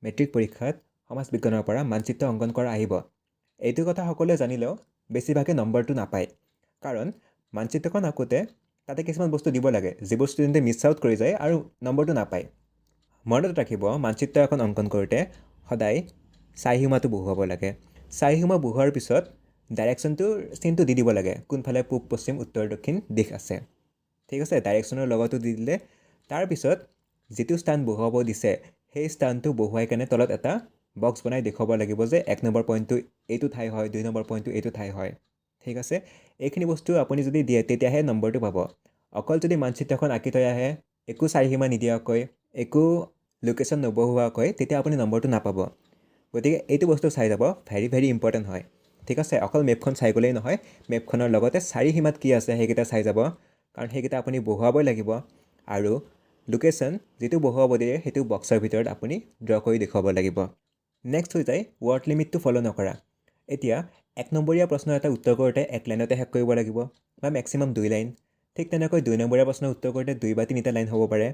Matric পৰীক্ষাত সমাজ বিজ্ঞানৰ পৰা মানচিত্ৰ অংকন কৰা আহিব। এইটো কথা সকলোৱে জানিলেও বেছিভাগে নম্বৰটো নাপায়। কাৰণ মানচিত্ৰখন আঁকোতে তাতে কিছুমান বস্তু দিব লাগে যিবোৰ ষ্টুডেণ্টে মিছ আউট কৰি যায় আৰু নম্বৰটো নাপায়। মনত ৰাখিব, মানচিত্ৰ এখন অংকন কৰোঁতে সদায় চাৰিসীমাটো বহুৱাব লাগে। চাৰিসীমা বহুৱাৰ পিছত ডাইৰেকশ্যনটোৰ চিনটো দি দিব লাগে, কোনফালে পূব, পশ্চিম, উত্তৰ, দক্ষিণ দিশ আছে। ঠিক আছে, ডাইৰেকশ্যনৰ লগতো দি দিলে তাৰপিছত যিটো স্থান বহুৱাব দিছে সেই স্থানটো বহুৱাই কেনে তলত এটা বক্স বনাই দেখুৱাব লাগিব যে 1 নম্বৰ পইণ্টটো এইটো ঠাই হয়, 2 নম্বৰ পইণ্টটো এইটো ঠাই হয়। ঠিক আছে, এইখিনি বস্তু আপুনি যদি দিয়ে তেতিয়াহে নম্বৰটো পাব। অকল যদি মানচিত্ৰখন আঁকি থৈ আহে, একো চাৰিসীমা নিদিয়াকৈ, একো লোকেশ্যন নবহুৱাকৈ, তেতিয়া আপুনি নম্বৰটো নাপাব। গতিকে এইটো বস্তু চাই যাব, ভেৰি ইম্পৰ্টেণ্ট হয়। ঠিক আছে, অকল মেপখন চাই গ'লেই নহয়, মেপখনৰ লগতে চাৰিসীমাত কি আছে সেইকেইটা চাই যাব, কাৰণ সেইকেইটা আপুনি বহুৱাবই লাগিব। আৰু লোকেশ্যন যিটো বহুৱাব দিয়ে সেইটো বক্সৰ ভিতৰত আপুনি ড্ৰ কৰি দেখুৱাব লাগিব। নেক্সট হৈ যায় ৱৰ্ড লিমিটটো ফ'ল' নকৰা। এতিয়া 1 নম্বৰীয়া প্ৰশ্ন এটা উত্তৰ কৰোঁতে 1 লাইনতে শেষ কৰিব লাগিব বা মেক্সিমাম 2 লাইন। ঠিক তেনেকৈ 2 নম্বৰীয়া প্ৰশ্ন উত্তৰ কৰোঁতে 2 বা 3টা লাইন হ'ব পাৰে।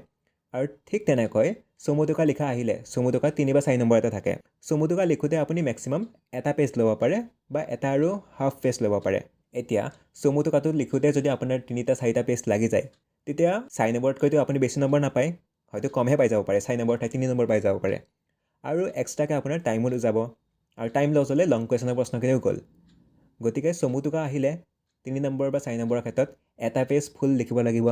আৰু ঠিক তেনেকৈ চমু টোকা লিখা আহিলে, চমু টোকা 3 বা 4 নম্বৰতে থাকে। চমু টোকা লিখোঁতে আপুনি মেক্সিমাম এটা পেজ ল'ব পাৰে বা এটা আৰু হাফ পেজ ল'ব পাৰে। এতিয়া চমু টোকাটো লিখোঁতে যদি আপোনাৰ 3টা 4টা পেজ লাগি যায়, তেতিয়া 4 নম্বৰতকৈতো আপুনি বেছি নম্বৰ নাপায়, হয়তো কমহে পাই যাব পাৰে, 4 নম্বৰ ঠাইত 3 নম্বৰ পাই যাব পাৰে। আৰু এক্সট্ৰাকৈ আপোনাৰ টাইমো যাব, আৰু টাইম লছ হ'লে লং কুৱেশ্যনৰ প্ৰশ্নখিনিও গ'ল। গতিকে চমু টোকা আহিলে 3 নম্বৰ বা 4 নম্বৰৰ ক্ষেত্ৰত এটা পেজ ফুল লিখিব লাগিব।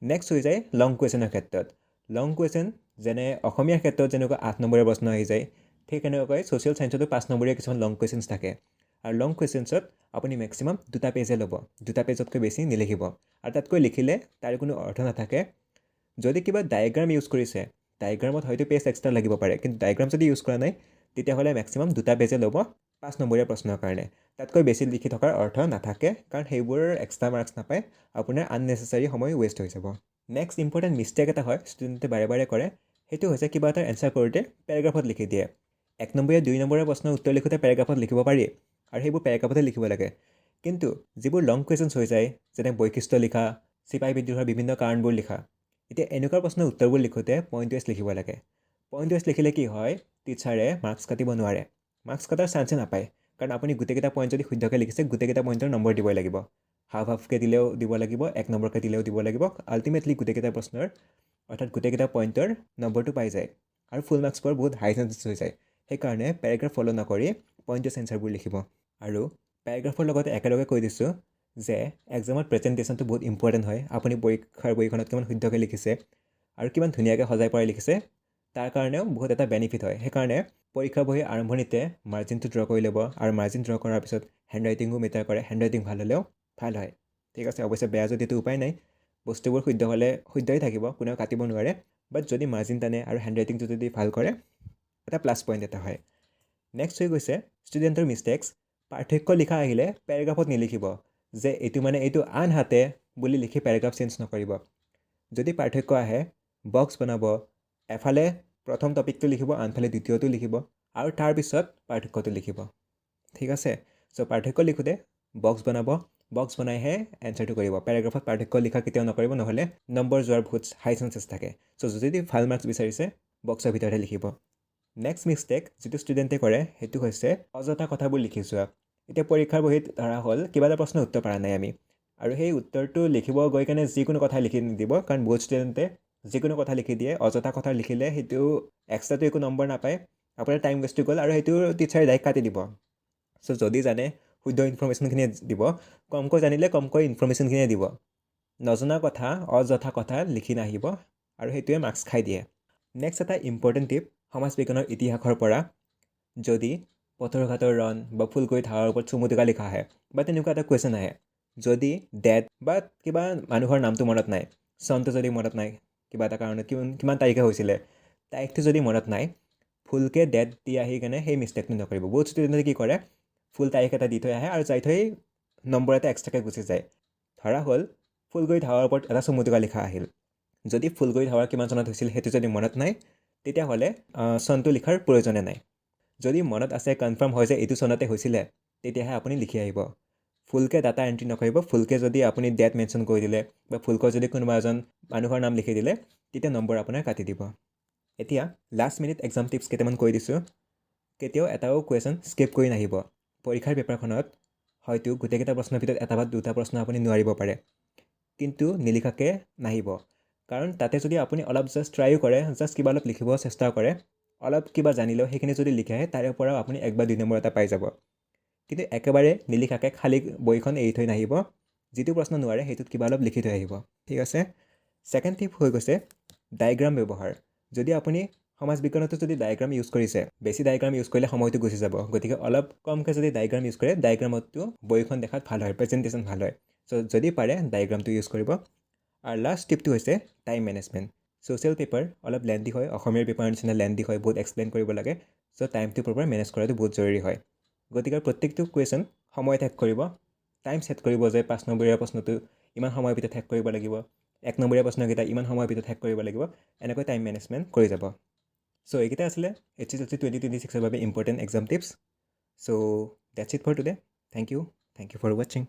নেক্সট হৈ যায় লং কুৱেশ্যনৰ ক্ষেত্ৰত। লং কুৱেশ্যন যেনে অসমীয়াৰ ক্ষেত্ৰত যেনেকৈ 8 নম্বৰীয়া প্ৰশ্ন আহি যায়, ঠিক তেনেকৈ ছ'চিয়েল ছায়েন্সতো 5 নম্বৰীয়া কিছুমান লং কুৱেশ্যনছ থাকে। আৰু লং কুৱেশ্যনছত আপুনি মেক্সিমাম 2টা পেজে ল'ব, 2টা পেজতকৈ বেছি নিলিখিব। আৰু তাতকৈ লিখিলে তাৰ কোনো অৰ্থ নাথাকে। যদি কিবা ডায়েগ্ৰাম ইউজ কৰিছে, ডায়েগ্ৰামত হয়তো পেজ এক্সট্ৰা লাগিব পাৰে, কিন্তু ডায়েগ্ৰাম যদি ইউজ কৰা নাই তেতিয়াহ'লে মেক্সিমাম 2টা পেজে ল'ব 5 নম্বৰীয়া প্ৰশ্নৰ কাৰণে। তাতকৈ বেছি লিখি থকাৰ অৰ্থ নাথাকে, কাৰণ সেইবোৰৰ এক্সট্ৰা মাৰ্কছ নাপায়, আপোনাৰ আননেচেচাৰী সময় ৱেষ্ট হৈ যাব। নেক্সট ইম্পৰ্টেণ্ট মিষ্টেক এটা হয় ষ্টুডেণ্টে বাৰে বাৰে কৰে, সেইটো হৈছে কিবা এটা এনচাৰ কৰোঁতে পেৰাগ্ৰাফত লিখি দিয়ে। 1 নম্বৰীয়া 2 নম্বৰীয়া প্ৰশ্নৰ উত্তৰ লিখোঁতে পেৰাগ্ৰাফত লিখিব পাৰি, আৰু সেইবোৰ পেৰাগ্ৰাফতে লিখিব লাগে। কিন্তু যিবোৰ লং কুৱেশ্যনছ হৈ যায়, যেনে বৈশিষ্ট্য লিখা, চিপাহী বিদ্ৰোহৰ বিভিন্ন কাৰণবোৰ লিখা, এতিয়া এনেকুৱা প্ৰশ্নৰ উত্তৰবোৰ লিখোঁতে পইণ্ট ৱাইজ লিখিব লাগে। পইণ্ট ৱাইজ লিখিলে কি হয়, টিচাৰে মাৰ্কছ কাটিব নোৱাৰে, মাৰ্কছ কটাৰ চান্সে নাপায়। কাৰণ আপুনি গোটেইকেইটা পইণ্ট যদি শুদ্ধকৈ লিখিছে, গোটেইকেইটা পইণ্টৰ নম্বৰ দিবই লাগিব। হাফকৈ দিলেও দিব লাগিব, 1 নম্বৰকৈ দিলেও দিব লাগিব। আল্টিমেটলি গোটেইকেইটা প্ৰশ্নৰ অৰ্থাৎ গোটেইকেইটা পইণ্টৰ নম্বৰটো পাই যায়, আৰু ফুল মাৰ্কছ পোৱাৰ বহুত হাই চান্সেছ হৈ যায়। সেইকাৰণে পেৰাগ্ৰাফ ফ'ল' নকৰি পইণ্ট ৱাইজ এনচাৰবোৰ লিখিব। আৰু পেৰাগ্ৰাফৰ লগতে একেলগে কৈ দিছোঁ যে এক্সামত প্ৰেজেণ্টেশ্যনটো বহুত ইম্পৰ্টেণ্ট হয়। আপুনি পৰীক্ষাৰ বহীখনত কিমান শুদ্ধকৈ লিখিছে আৰু কিমান ধুনীয়াকৈ সজাই পৰাই লিখিছে, তাৰ কাৰণেও বহুত এটা বেনিফিট হয়। সেইকাৰণে পৰীক্ষাৰ বহী আৰম্ভণিতে মাৰ্জিনটো ড্ৰ কৰি ল'ব, আৰু মাৰ্জিন ড্ৰ কৰাৰ পিছত হেণ্ডৰাইটিঙো মেটাৰ কৰে, হেণ্ডৰাইটিং ভাল হ'লেও ভাল হয়। ঠিক আছে, অৱশ্যে বেয়া যদিতো উপায় নাই, বস্তুবোৰ শুদ্ধ হ'লে শুদ্ধই থাকিব, কোনেও কাটিব নোৱাৰে। বাট যদি মাৰ্জিন টানে আৰু হেণ্ডৰাইটিংটো যদি ভাল কৰে, এটা প্লাছ পইণ্ট এটা হয়। নেক্সট হৈ গৈছে ষ্টুডেণ্টৰ মিষ্টেক্স। পাৰ্থক্য লিখা আহিলে পেৰাগ্ৰাফত নিলিখিব যে এইটো মানে এইটো আনহাতে বুলি লিখি পেৰাগ্ৰাফ চেঞ্জ নকৰিব। যদি পাৰ্থক্য আহে, বক্স বনাব, এফালে প্ৰথম টপিকটো লিখিব, আনফালে দ্বিতীয়টো লিখিব, আৰু তাৰপিছত পাৰ্থক্যটো লিখিব। ঠিক আছে, চ' পাৰ্থক্য লিখোঁতে বক্স বনাব, বক্স বনাইহে এনচাৰটো কৰিব। পেৰাগ্ৰাফত পাৰ্থক্য লিখা কেতিয়াও নকৰিব, নহ'লে নম্বৰ যোৱাৰ বহুত হাই চান্সেছ থাকে। চ' যদি ভাল মাৰ্কছ বিচাৰিছে, বক্সৰ ভিতৰতে লিখিব। নেক্সট মিষ্টেক যিটো ষ্টুডেণ্টে কৰে সেইটো হৈছে অযথা কথাবোৰ লিখি যোৱা। এতিয়া পৰীক্ষাৰ বহীত ধৰা হ'ল কিবা এটা প্ৰশ্নৰ উত্তৰ পৰা নাই আমি, আৰু সেই উত্তৰটো লিখিব গৈ কেনে যিকোনো কথা লিখি নিদিব, কাৰণ বহুত ষ্টুডেণ্টে যিকোনো কথা লিখি দিয়ে। অযথা কথা লিখিলে সেইটো এক্সট্ৰাটো একো নম্বৰ নাপায়, আপোনাৰ টাইম ৱেষ্ট হৈ গ'ল, আৰু সেইটো টিচাৰে ডাইৰেক্ট কাটি দিব। চ' যদি জানে শুদ্ধ ইনফৰ্মেশ্যনখিনিয়ে দিব, কমকৈ জানিলে কমকৈ ইনফৰ্মেশ্যনখিনিয়ে দিব। নজনা কথা, অযথা কথা লিখি নাহিব, আৰু সেইটোৱে মাৰ্কছ খাই দিয়ে। নেক্সট এটা ইম্পৰ্টেণ্ট টিপ সমাজ বিজ্ঞানৰ ইতিহাসৰ পৰা। যদি পথৰ ঘাটৰ ৰণ বা ফুলকৈ ধাৰৰ ওপৰত চমু টোকা লিখা আহে, বা তেনেকুৱা এটা কুৱেশ্যন আহে, যদি ডেট বা কিবা মানুহৰ নামটো মনত নাই, চনটো যদি মনত নাই, কিবা এটা কাৰণত কিমান তাৰিখে হৈছিলে, তাৰিখটো যদি মনত নাই, ফুলকৈ ডেট দি আহি কেনে সেই মিষ্টেকটো নকৰিব। বহুত ষ্টুডেণ্টে কি কৰে, ফুল তাৰিখ এটা দি থৈ আহে আৰু যাই থৈ নম্বৰ এটা এক্সট্ৰাকৈ গুচি যায়। ধৰা হ'ল ফুলকৈ ধাৰৰ ওপৰত এটা চমু টোকা লিখা আহিল, যদি ফুলকৈ ধাৱা কিমান চনত হৈছিল সেইটো যদি মনত নাই, তেতিয়াহ'লে চনটো লিখাৰ প্ৰয়োজনে নাই। যদি মনত আছে, কনফাৰ্ম হয় যে এইটো চনতে হৈছিলে, তেতিয়াহে আপুনি লিখি আহিব। ফুলকৈ ডাটা এণ্ট্ৰি নকৰিব। ফুলকৈ যদি আপুনি ডেট মেনশ্যন কৰি দিলে, বা ফুলকৈ যদি কোনোবা এজন মানুহৰ নাম লিখি দিলে, তেতিয়া নম্বৰ আপোনাৰ কাটি দিব। এতিয়া লাষ্ট মিনিট এক্সাম টিপছ কেইটামান কৈ দিছোঁ। কেতিয়াও এটাও কুৱেশ্যন স্কিপ কৰি নাহিব। পৰীক্ষাৰ পেপাৰখনত হয়তো গোটেইকেইটা প্ৰশ্নৰ ভিতৰত এটা বা দুটা প্ৰশ্ন আপুনি নোৱাৰিব পাৰে, কিন্তু নিলিখাকৈ নাহিব। কাৰণ তাতে যদি আপুনি অলপ জাষ্ট ট্ৰাইও কৰে, জাষ্ট কিবা অলপ লিখিব চেষ্টা কৰে, অলপ কিবা জানিলেও সেইখিনি যদি লিখে তাৰে পৰাও আপুনি 1 বা 2 নম্বৰ এটা পাই যাব। কিন্তু একেবাৰে নিলিখাকৈ খালী বহিখন এৰি থৈ নাহিব। যিটো প্ৰশ্ন নোৱাৰে সেইটোত কিবা অলপ লিখি থৈ আহিব, ঠিক আছে। ছেকেণ্ড টিপ হৈ গৈছে ডায়েগ্ৰাম ব্যৱহাৰ। যদি আপুনি সমাজ বিজ্ঞানতো যদি ডায়েগ্ৰাম ইউজ কৰিছে, বেছি ডায়েগ্ৰাম ইউজ কৰিলে সময়টো গুচি যাব। গতিকে অলপ কমকৈ যদি ডায়েগ্ৰাম ইউজ কৰে, ডায়েগ্ৰামতো বহিখন দেখাত ভাল হয়, প্ৰেজেণ্টেশ্যন ভাল হয়। চ' যদি পাৰে ডায়েগ্ৰামটো ইউজ কৰিব। আৰু লাষ্ট টিপটো হৈছে টাইম মেনেজমেণ্ট। ছ'চিয়েল পেপাৰ অলপ লেন্দি হয়, অসমীয়াৰ পেপাৰৰ নিচিনা লেন্দি হয়, বহুত এক্সপ্লেইন কৰিব লাগে। চ' টাইমটো প্ৰপাৰ মেনেজ কৰাটো বহুত জৰুৰী হয়। গতিকে প্ৰত্যেকটো কুৱেশ্যন সময় শেষ কৰিব, টাইম ছেট কৰিব যে 5 নম্বৰীয়া প্ৰশ্নটো ইমান সময়ৰ ভিতৰত শেষ কৰিব লাগিব, 1 নম্বৰীয়া প্ৰশ্নকেইটা ইমান সময়ৰ ভিতৰত শেষ কৰিব লাগিব, এনেকৈ টাইম মেনেজমেণ্ট কৰি যাব। চ' এইকেইটা আছিলে HSLC 2026ৰ বাবে important exam tips. So' that's it for today. Thank you for ৱাচিং।